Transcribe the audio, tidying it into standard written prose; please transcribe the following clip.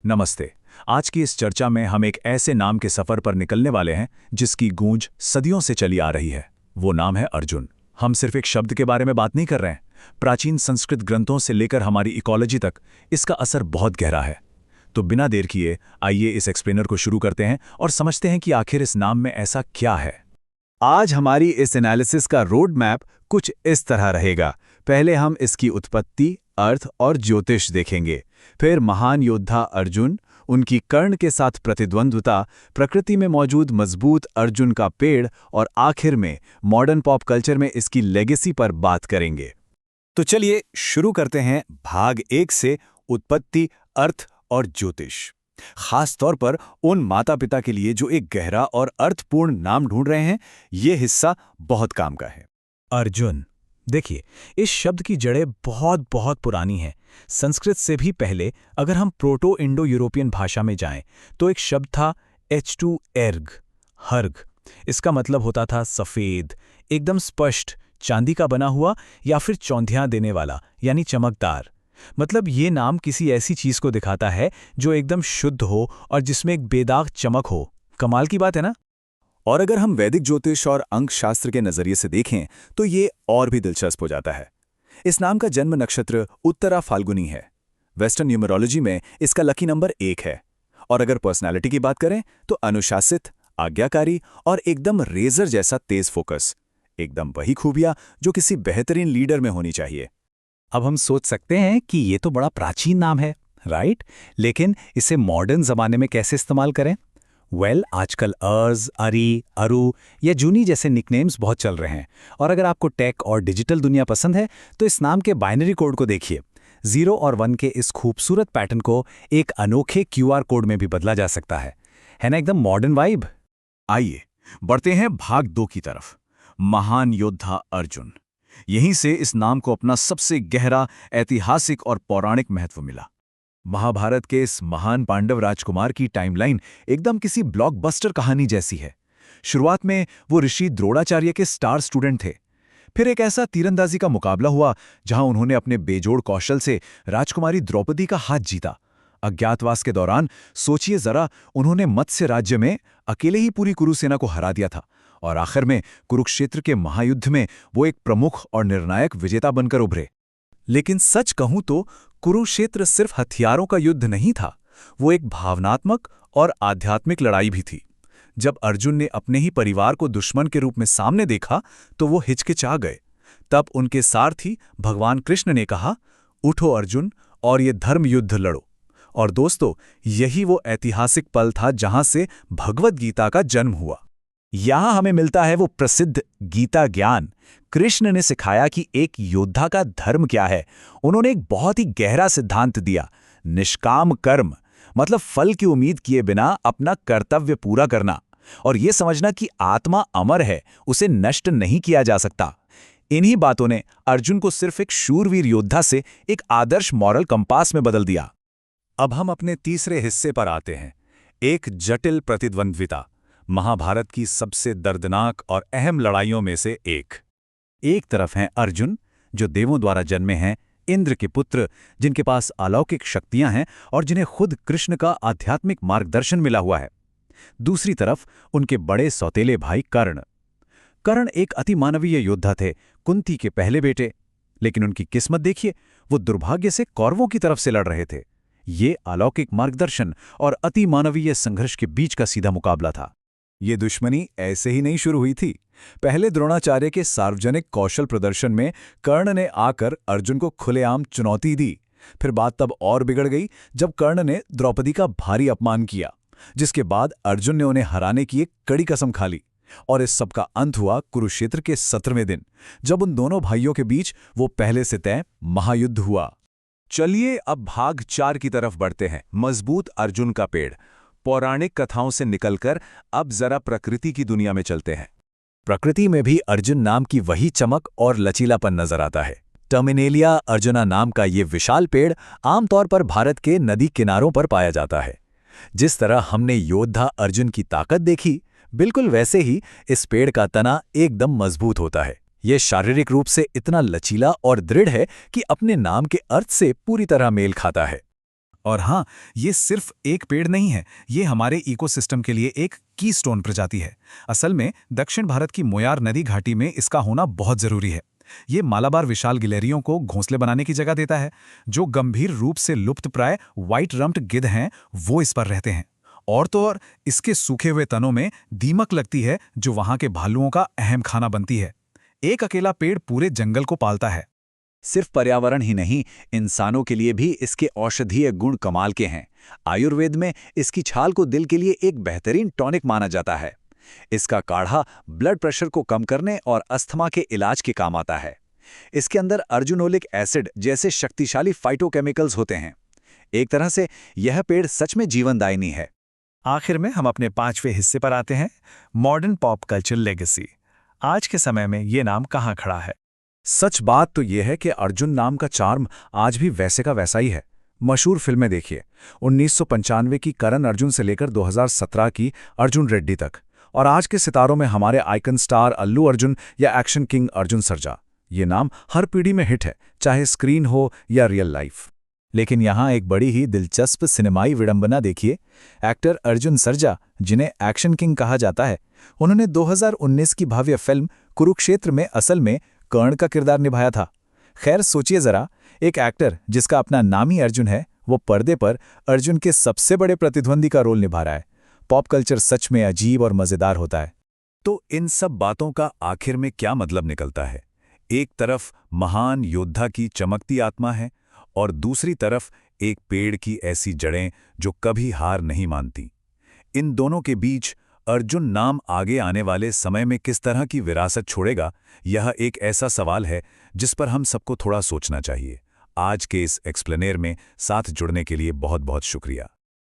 नमस्ते। आज की इस चर्चा में हम एक ऐसे नाम के सफर पर निकलने वाले हैं जिसकी गूंज सदियों से चली आ रही है। वो नाम है अर्जुन। हम सिर्फ एक शब्द के बारे में बात नहीं कर रहे हैं। प्राचीन संस्कृत ग्रंथों से लेकर हमारी इकोलॉजी तक इसका असर बहुत गहरा है। तो बिना देर किए आइए इस एक्सप्लेनर को शुरू करते हैं और समझते हैं कि आखिर इस नाम में ऐसा क्या है। आज हमारी इस एनालिसिस का रोड मैप कुछ इस तरह रहेगा। पहले हम इसकी उत्पत्ति, अर्थ और ज्योतिष देखेंगे। फिर महान योद्धा अर्जुन, उनकी कर्ण के साथ प्रतिद्वंद्विता, प्रकृति में मौजूद मजबूत अर्जुन का पेड़ और आखिर में मॉडर्न पॉप कल्चर में इसकी लेगेसी पर बात करेंगे। तो चलिए शुरू करते हैं भाग 1 से, उत्पत्ति, अर्थ और ज्योतिष। खास तौर पर उन माता पिता के लिए जो एक गहरा और अर्थपूर्ण नाम ढूंढ रहे हैं, ये हिस्सा बहुत काम का है। अर्जुन, देखिए, इस शब्द की जड़ें बहुत बहुत पुरानी हैं। संस्कृत से भी पहले अगर हम प्रोटो इंडो यूरोपियन भाषा में जाएं तो एक शब्द था H2 एर्ग, हर्ग। इसका मतलब होता था सफ़ेद, एकदम स्पष्ट, चांदी का बना हुआ या फिर चौंधियां देने वाला, यानी चमकदार। मतलब ये नाम किसी ऐसी चीज को दिखाता है जो एकदम शुद्ध हो और जिसमें एक बेदाग चमक हो। कमाल की बात है ना। और अगर हम वैदिक ज्योतिष और अंक शास्त्र के नजरिए से देखें तो ये और भी दिलचस्प हो जाता है। इस नाम का जन्म नक्षत्र उत्तरा फाल्गुनी है। वेस्टर्न न्यूमरोलॉजी में इसका लकी नंबर 1 है। और अगर पर्सनालिटी की बात करें तो अनुशासित, आज्ञाकारी और एकदम रेजर जैसा तेज फोकस, एकदम वही खूबियां जो किसी बेहतरीन लीडर में होनी चाहिए। अब हम सोच सकते हैं कि ये तो बड़ा प्राचीन नाम है, राइट? लेकिन इसे मॉडर्न जमाने में कैसे इस्तेमाल करें? आजकल अर्ज, अरी, अरु या जूनी जैसे निकनेम्स बहुत चल रहे हैं। और अगर आपको टेक और डिजिटल दुनिया पसंद है तो इस नाम के बाइनरी कोड को देखिए। 0 और 1 के इस खूबसूरत पैटर्न को एक अनोखे QR कोड में भी बदला जा सकता है ना? एकदम मॉडर्न वाइब। आइए बढ़ते हैं भाग 2 की तरफ। महान योद्धा अर्जुन। यहीं से इस नाम को अपना सबसे गहरा ऐतिहासिक और पौराणिक महत्व मिला। महाभारत के इस महान पांडव राजकुमार की टाइमलाइन एकदम किसी ब्लॉकबस्टर कहानी जैसी है। शुरुआत में वो ऋषि द्रोणाचार्य के स्टार स्टूडेंट थे। फिर एक ऐसा तीरंदाजी का मुकाबला हुआ जहां उन्होंने अपने बेजोड़ कौशल से राजकुमारी द्रौपदी का हाथ जीता। अज्ञातवास के दौरान सोचिए जरा, उन्होंने मत्स्य राज्य में अकेले ही पूरी कुरुसेना को हरा दिया था। और आखिर में कुरुक्षेत्र के महायुद्ध में वो एक प्रमुख और निर्णायक विजेता बनकर उभरे। लेकिन सच कहूं तो कुरुक्षेत्र सिर्फ हथियारों का युद्ध नहीं था, वो एक भावनात्मक और आध्यात्मिक लड़ाई भी थी। जब अर्जुन ने अपने ही परिवार को दुश्मन के रूप में सामने देखा तो वो हिचकिचा गए। तब उनके सारथी भगवान कृष्ण ने कहा, उठो अर्जुन और ये धर्म युद्ध लड़ो। और दोस्तों, यही वो ऐतिहासिक पल था जहां से भगवद गीता का जन्म हुआ। यहां हमें मिलता है वो प्रसिद्ध गीता ज्ञान। कृष्ण ने सिखाया कि एक योद्धा का धर्म क्या है। उन्होंने एक बहुत ही गहरा सिद्धांत दिया, निष्काम कर्म, मतलब फल की उम्मीद किए बिना अपना कर्तव्य पूरा करना। और ये समझना कि आत्मा अमर है, उसे नष्ट नहीं किया जा सकता। इन्हीं बातों ने अर्जुन को सिर्फ एक शूरवीर योद्धा से एक आदर्श मॉरल कंपास में बदल दिया। अब हम अपने तीसरे हिस्से पर आते हैं, एक जटिल प्रतिद्वंद्विता। महाभारत की सबसे दर्दनाक और अहम लड़ाइयों में से एक तरफ हैं अर्जुन, जो देवों द्वारा जन्मे हैं, इंद्र के पुत्र, जिनके पास अलौकिक शक्तियां हैं और जिन्हें खुद कृष्ण का आध्यात्मिक मार्गदर्शन मिला हुआ है। दूसरी तरफ उनके बड़े सौतेले भाई कर्ण एक अतिमानवीय योद्धा थे, कुंती के पहले बेटे। लेकिन उनकी किस्मत देखिए, वो दुर्भाग्य से कौरवों की तरफ से लड़ रहे थे। ये अलौकिक मार्गदर्शन और अतिमानवीय संघर्ष के बीच का सीधा मुकाबला था। ये दुश्मनी ऐसे ही नहीं शुरू हुई थी। पहले द्रोणाचार्य के सार्वजनिक कौशल प्रदर्शन में कर्ण ने आकर अर्जुन को खुलेआम चुनौती दी। फिर बात तब और बिगड़ गई जब कर्ण ने द्रौपदी का भारी अपमान किया, जिसके बाद अर्जुन ने उन्हें हराने की एक कड़ी कसम खा ली। और इस सब का अंत हुआ कुरुक्षेत्र के 17वें दिन, जब उन दोनों भाइयों के बीच वो पहले से तय महायुद्ध हुआ। चलिए अब भाग 4 की तरफ बढ़ते हैं, मजबूत अर्जुन का पेड़। पौराणिक कथाओं से निकलकर अब जरा प्रकृति की दुनिया में चलते हैं। प्रकृति में भी अर्जुन नाम की वही चमक और लचीलापन नजर आता है। टर्मिनेलिया अर्जुना नाम का ये विशाल पेड़ आमतौर पर भारत के नदी किनारों पर पाया जाता है। जिस तरह हमने योद्धा अर्जुन की ताकत देखी, बिल्कुल वैसे ही इस पेड़ का तना एकदम मजबूत होता है। ये शारीरिक रूप से इतना लचीला और दृढ़ है कि अपने नाम के अर्थ से पूरी तरह मेल खाता है। और हाँ, ये सिर्फ एक पेड़ नहीं है, ये हमारे इकोसिस्टम के लिए एक कीस्टोन प्रजाति है। असल में दक्षिण भारत की मोयार नदी घाटी में इसका होना बहुत जरूरी है। ये मालाबार विशाल गिलहरियों को घोंसले बनाने की जगह देता है। जो गंभीर रूप से लुप्तप्राय व्हाइट रम्प्ड गिद्ध हैं, वो इस पर रहते हैं। और तो और इसके सूखे हुए तनों में दीमक लगती है, जो वहां के भालुओं का अहम खाना बनती है। एक अकेला पेड़ पूरे जंगल को पालता है। सिर्फ पर्यावरण ही नहीं, इंसानों के लिए भी इसके औषधीय गुण कमाल के हैं। आयुर्वेद में इसकी छाल को दिल के लिए एक बेहतरीन टॉनिक माना जाता है। इसका काढ़ा ब्लड प्रेशर को कम करने और अस्थमा के इलाज के काम आता है। इसके अंदर अर्जुनोलिक एसिड जैसे शक्तिशाली फाइटोकेमिकल्स होते हैं। एक तरह से यह पेड़ सच में जीवनदायिनी है। आखिर में हम अपने 5वें हिस्से पर आते हैं, मॉडर्न पॉप कल्चर लेगेसी। आज के समय में ये नाम कहाँ खड़ा है? सच बात तो यह है कि अर्जुन नाम का चार्म आज भी वैसे का वैसा ही है। मशहूर फिल्में देखिए, 1995 की करण अर्जुन से लेकर 2017 की अर्जुन रेड्डी तक, और आज के सितारों में हमारे आइकन स्टार अल्लू अर्जुन या एक्शन किंग अर्जुन सर्जा। ये नाम हर पीढ़ी में हिट है, चाहे स्क्रीन हो या रियल लाइफ। लेकिन यहाँ एक बड़ी ही दिलचस्प सिनेमाई विडंबना देखिए। एक्टर अर्जुन सर्जा, जिन्हें एक्शन किंग कहा जाता है, उन्होंने 2019 की भव्य फिल्म कुरुक्षेत्र में असल में कर्ण का किरदार निभाया था। खैर सोचिए जरा, एक एक्टर जिसका अपना नाम ही अर्जुन है, वो पर्दे पर अर्जुन के सबसे बड़े प्रतिद्वंदी का रोल निभा रहा है। पॉप कल्चर सच में अजीब और मजेदार होता है। तो इन सब बातों का आखिर में क्या मतलब निकलता है? एक तरफ महान योद्धा की चमकती आत्मा है और दूसरी तरफ एक पेड़ की ऐसी जड़ें जो कभी हार नहीं मानती। इन दोनों के बीच अर्जुन नाम आगे आने वाले समय में किस तरह की विरासत छोड़ेगा, यह एक ऐसा सवाल है जिस पर हम सबको थोड़ा सोचना चाहिए। आज के इस एक्सप्लेनेर में साथ जुड़ने के लिए बहुत बहुत शुक्रिया।